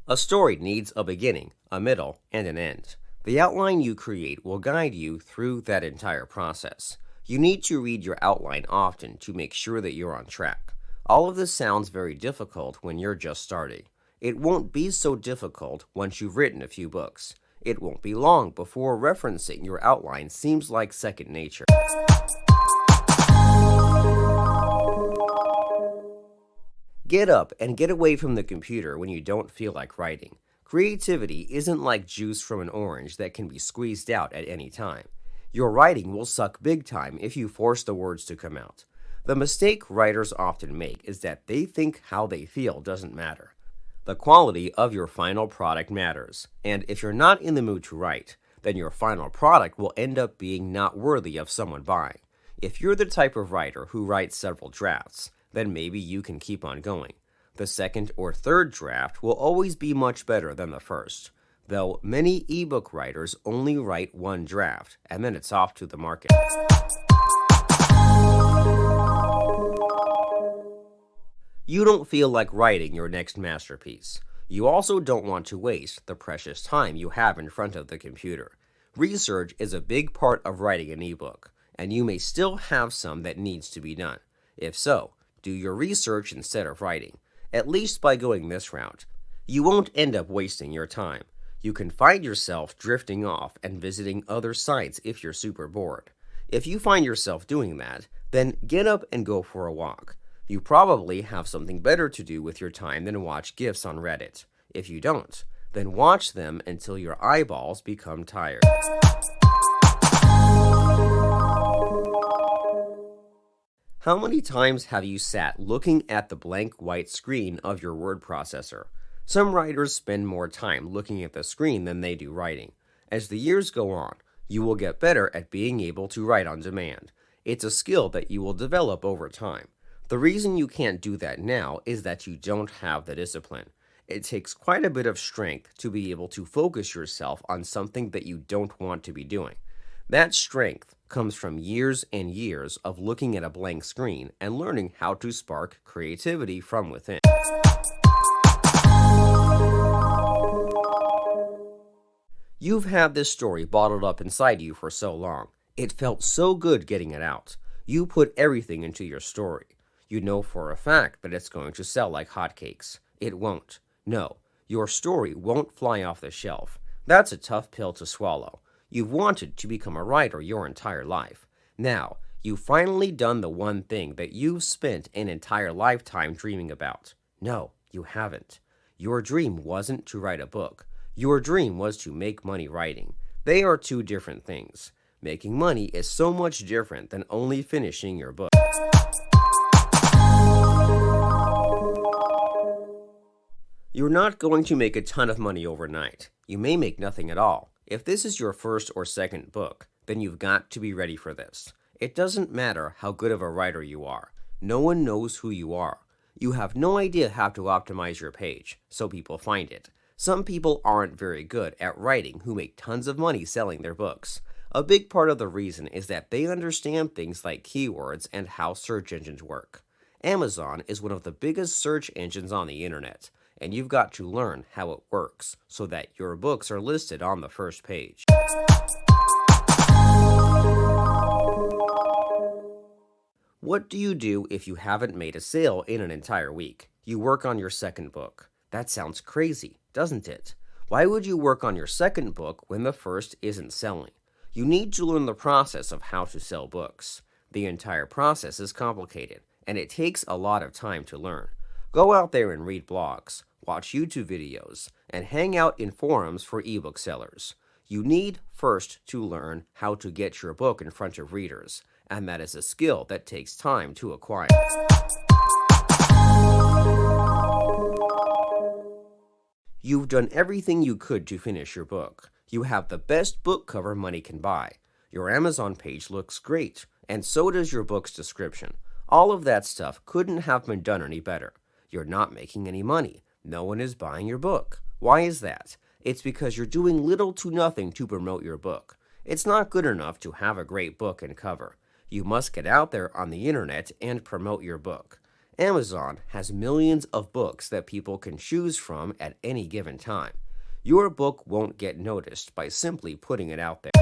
A story needs a beginning, a middle, and an end. The outline you create will guide you through that entire process. You need to read your outline often to make sure that you're on track. All of this sounds very difficult when you're just starting. It won't be so difficult once you've written a few books. It won't be long before referencing your outline seems like second nature. Get up and get away from the computer when you don't feel like writing. Creativity isn't like juice from an orange that can be squeezed out at any time. Your writing will suck big time if you force the words to come out. The mistake writers often make is that they think how they feel doesn't matter. The quality of your final product matters, and if you're not in the mood to write, then your final product will end up being not worthy of someone buying. If you're the type of writer who writes several drafts, then maybe you can keep on going. The second or third draft will always be much better than the first, though many ebook writers only write one draft, and then it's off to the market. You don't feel like writing your next masterpiece. You also don't want to waste the precious time you have in front of the computer. Research is a big part of writing an ebook, and you may still have some that needs to be done. If so, do your research instead of writing, at least by going this route. You won't end up wasting your time. You can find yourself drifting off and visiting other sites if you're super bored. If you find yourself doing that, then get up and go for a walk. You probably have something better to do with your time than watch GIFs on Reddit. If you don't, then watch them until your eyeballs become tired. How many times have you sat looking at the blank white screen of your word processor? Some writers spend more time looking at the screen than they do writing. As the years go on, you will get better at being able to write on demand. It's a skill that you will develop over time. The reason you can't do that now is that you don't have the discipline. It takes quite a bit of strength to be able to focus yourself on something that you don't want to be doing. That strength comes from years and years of looking at a blank screen and learning how to spark creativity from within. You've had this story bottled up inside you for so long. It felt so good getting it out. You put everything into your story. You know for a fact that it's going to sell like hotcakes. It won't. No, your story won't fly off the shelf. That's a tough pill to swallow. You've wanted to become a writer your entire life. Now, you've finally done the one thing that you've spent an entire lifetime dreaming about. No, you haven't. Your dream wasn't to write a book. Your dream was to make money writing. They are two different things. Making money is so much different than only finishing your book. You're not going to make a ton of money overnight. You may make nothing at all. If this is your first or second book, then you've got to be ready for this. It doesn't matter how good of a writer you are. No one knows who you are. You have no idea how to optimize your page, so people find it. Some people aren't very good at writing who make tons of money selling their books. A big part of the reason is that they understand things like keywords and how search engines work. Amazon is one of the biggest search engines on the internet, and you've got to learn how it works so that your books are listed on the first page. What do you do if you haven't made a sale in an entire week? You work on your second book. That sounds crazy, doesn't it? Why would you work on your second book when the first isn't selling? You need to learn the process of how to sell books. The entire process is complicated, and it takes a lot of time to learn. Go out there and read blogs, watch YouTube videos, and hang out in forums for ebook sellers. You need first to learn how to get your book in front of readers, and that is a skill that takes time to acquire. You've done everything you could to finish your book. You have the best book cover money can buy. Your Amazon page looks great, and so does your book's description. All of that stuff couldn't have been done any better. You're not making any money. No one is buying your book. Why is that? It's because you're doing little to nothing to promote your book. It's not good enough to have a great book and cover. You must get out there on the internet and promote your book. Amazon has millions of books that people can choose from at any given time. Your book won't get noticed by simply putting it out there.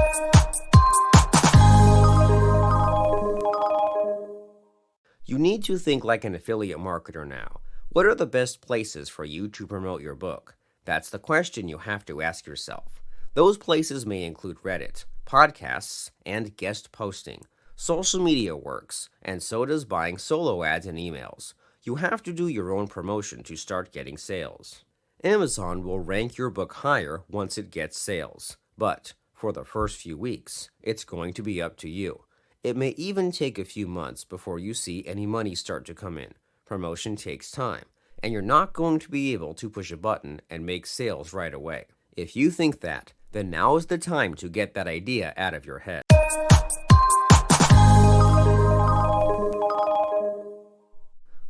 You need to think like an affiliate marketer now. What are the best places for you to promote your book? That's the question you have to ask yourself. Those places may include Reddit, podcasts, and guest posting. Social media works, and so does buying solo ads and emails. You have to do your own promotion to start getting sales. Amazon will rank your book higher once it gets sales, but for the first few weeks, it's going to be up to you. It may even take a few months before you see any money start to come in. Promotion takes time, and you're not going to be able to push a button and make sales right away. If you think that, then now is the time to get that idea out of your head.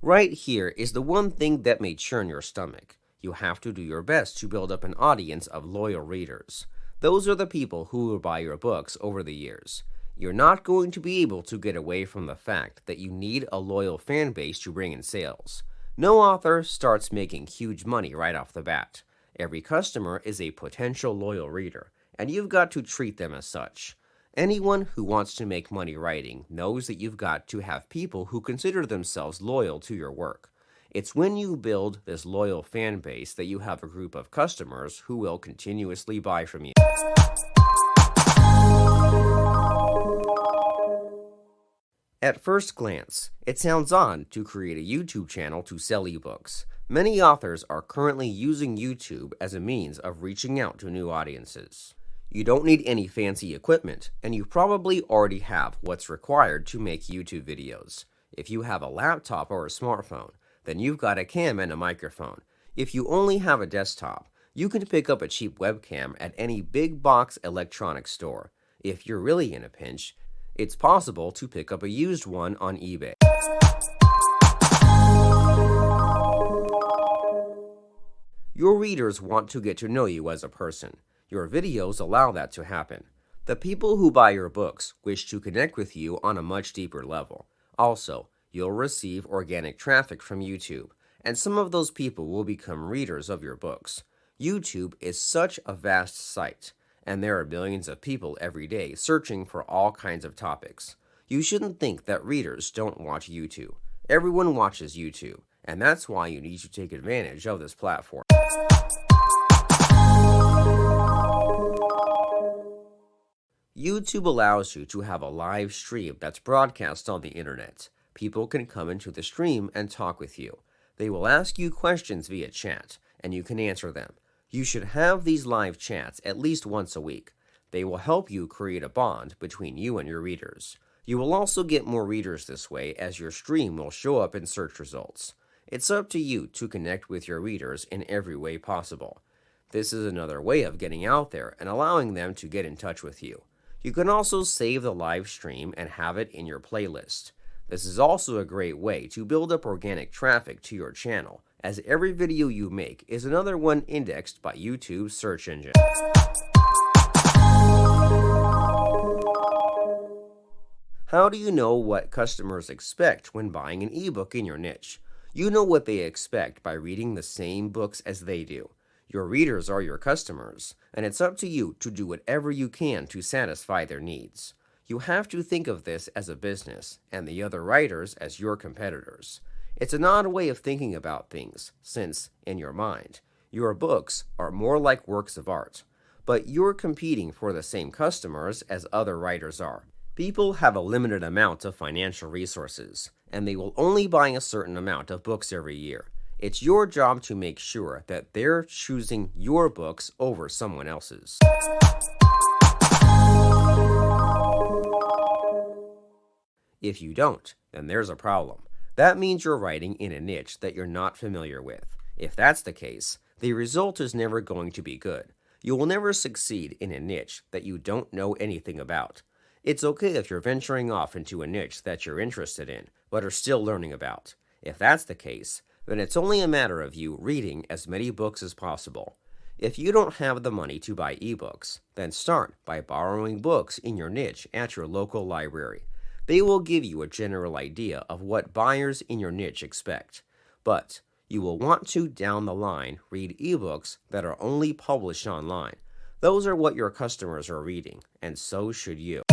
Right here is the one thing that may churn your stomach. You have to do your best to build up an audience of loyal readers. Those are the people who will buy your books over the years. You're not going to be able to get away from the fact that you need a loyal fan base to bring in sales. No author starts making huge money right off the bat. Every customer is a potential loyal reader, and you've got to treat them as such. Anyone who wants to make money writing knows that you've got to have people who consider themselves loyal to your work. It's when you build this loyal fan base that you have a group of customers who will continuously buy from you. At first glance, it sounds odd to create a YouTube channel to sell ebooks. Many authors are currently using YouTube as a means of reaching out to new audiences. You don't need any fancy equipment, and you probably already have what's required to make YouTube videos. If you have a laptop or a smartphone, then you've got a cam and a microphone. If you only have a desktop, you can pick up a cheap webcam at any big box electronics store. If you're really in a pinch, it's possible to pick up a used one on eBay. Your readers want to get to know you as a person. Your videos allow that to happen. The people who buy your books wish to connect with you on a much deeper level. Also, you'll receive organic traffic from YouTube, and some of those people will become readers of your books. YouTube is such a vast site, and there are billions of people every day searching for all kinds of topics. You shouldn't think that readers don't watch YouTube. Everyone watches YouTube, and that's why you need to take advantage of this platform. YouTube allows you to have a live stream that's broadcast on the internet. People can come into the stream and talk with you. They will ask you questions via chat, and you can answer them. You should have these live chats at least once a week. They will help you create a bond between you and your readers. You will also get more readers this way, as your stream will show up in search results. It's up to you to connect with your readers in every way possible. This is another way of getting out there and allowing them to get in touch with you. You can also save the live stream and have it in your playlist. This is also a great way to build up organic traffic to your channel, as every video you make is another one indexed by YouTube's search engine. How do you know what customers expect when buying an ebook in your niche? You know what they expect by reading the same books as they do. Your readers are your customers, and it's up to you to do whatever you can to satisfy their needs. You have to think of this as a business, and the other writers as your competitors. It's an odd way of thinking about things, since, in your mind, your books are more like works of art, but you're competing for the same customers as other writers are. People have a limited amount of financial resources, and they will only buy a certain amount of books every year. It's your job to make sure that they're choosing your books over someone else's. If you don't, then there's a problem. That means you're writing in a niche that you're not familiar with. If that's the case, the result is never going to be good. You will never succeed in a niche that you don't know anything about. It's okay if you're venturing off into a niche that you're interested in, but are still learning about. If that's the case, then it's only a matter of you reading as many books as possible. If you don't have the money to buy ebooks, then start by borrowing books in your niche at your local library. They will give you a general idea of what buyers in your niche expect. But you will want to, down the line, read ebooks that are only published online. Those are what your customers are reading, and so should you.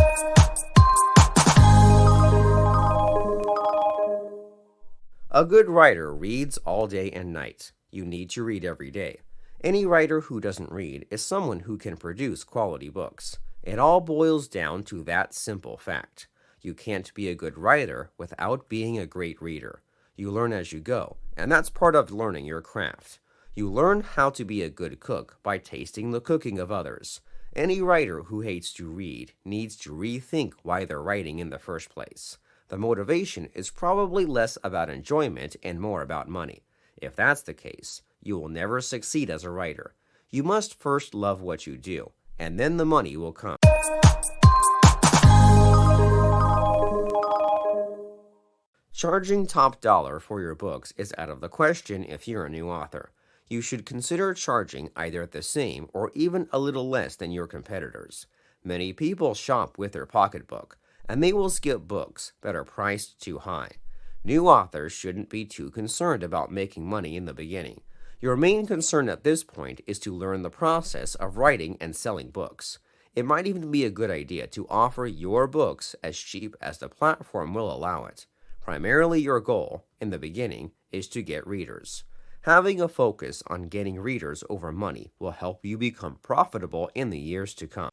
A good writer reads all day and night. You need to read every day. Any writer who doesn't read is someone who can produce quality books. It all boils down to that simple fact. You can't be a good writer without being a great reader. You learn as you go, and that's part of learning your craft. You learn how to be a good cook by tasting the cooking of others. Any writer who hates to read needs to rethink why they're writing in the first place. The motivation is probably less about enjoyment and more about money. If that's the case, you will never succeed as a writer. You must first love what you do, and then the money will come. Charging top dollar for your books is out of the question if you're a new author. You should consider charging either the same or even a little less than your competitors. Many people shop with their pocketbook, and they will skip books that are priced too high. New authors shouldn't be too concerned about making money in the beginning. Your main concern at this point is to learn the process of writing and selling books. It might even be a good idea to offer your books as cheap as the platform will allow it. Primarily, your goal, in the beginning, is to get readers. Having a focus on getting readers over money will help you become profitable in the years to come.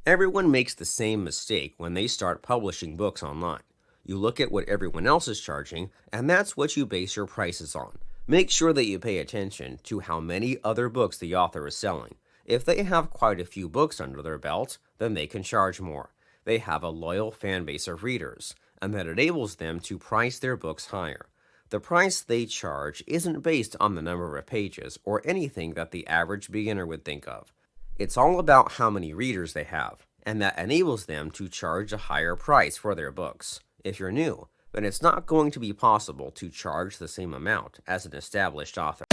Everyone makes the same mistake when they start publishing books online. You look at what everyone else is charging, and that's what you base your prices on. Make sure that you pay attention to how many other books the author is selling. If they have quite a few books under their belt, then they can charge more. They have a loyal fan base of readers, and that enables them to price their books higher. The price they charge isn't based on the number of pages or anything that the average beginner would think of. It's all about how many readers they have, and that enables them to charge a higher price for their books. If you're new, then it's not going to be possible to charge the same amount as an established author.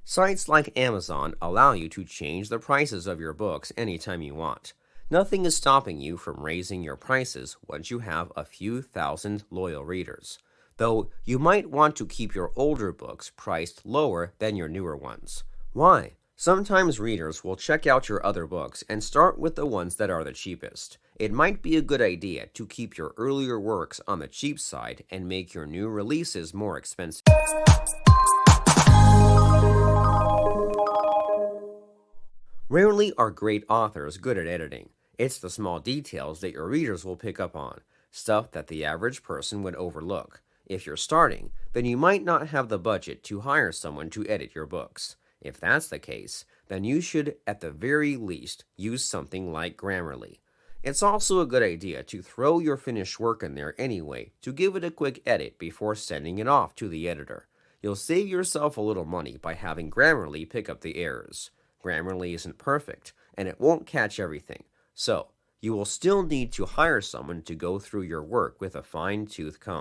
Sites like Amazon allow you to change the prices of your books anytime you want. Nothing is stopping you from raising your prices once you have a few thousand loyal readers, though you might want to keep your older books priced lower than your newer ones. Why? Sometimes readers will check out your other books and start with the ones that are the cheapest. It might be a good idea to keep your earlier works on the cheap side and make your new releases more expensive. Rarely are great authors good at editing. It's the small details that your readers will pick up on, stuff that the average person would overlook. If you're starting, then you might not have the budget to hire someone to edit your books. If that's the case, then you should, at the very least, use something like Grammarly. It's also a good idea to throw your finished work in there anyway to give it a quick edit before sending it off to the editor. You'll save yourself a little money by having Grammarly pick up the errors. Grammarly isn't perfect, and it won't catch everything, so you will still need to hire someone to go through your work with a fine-tooth comb.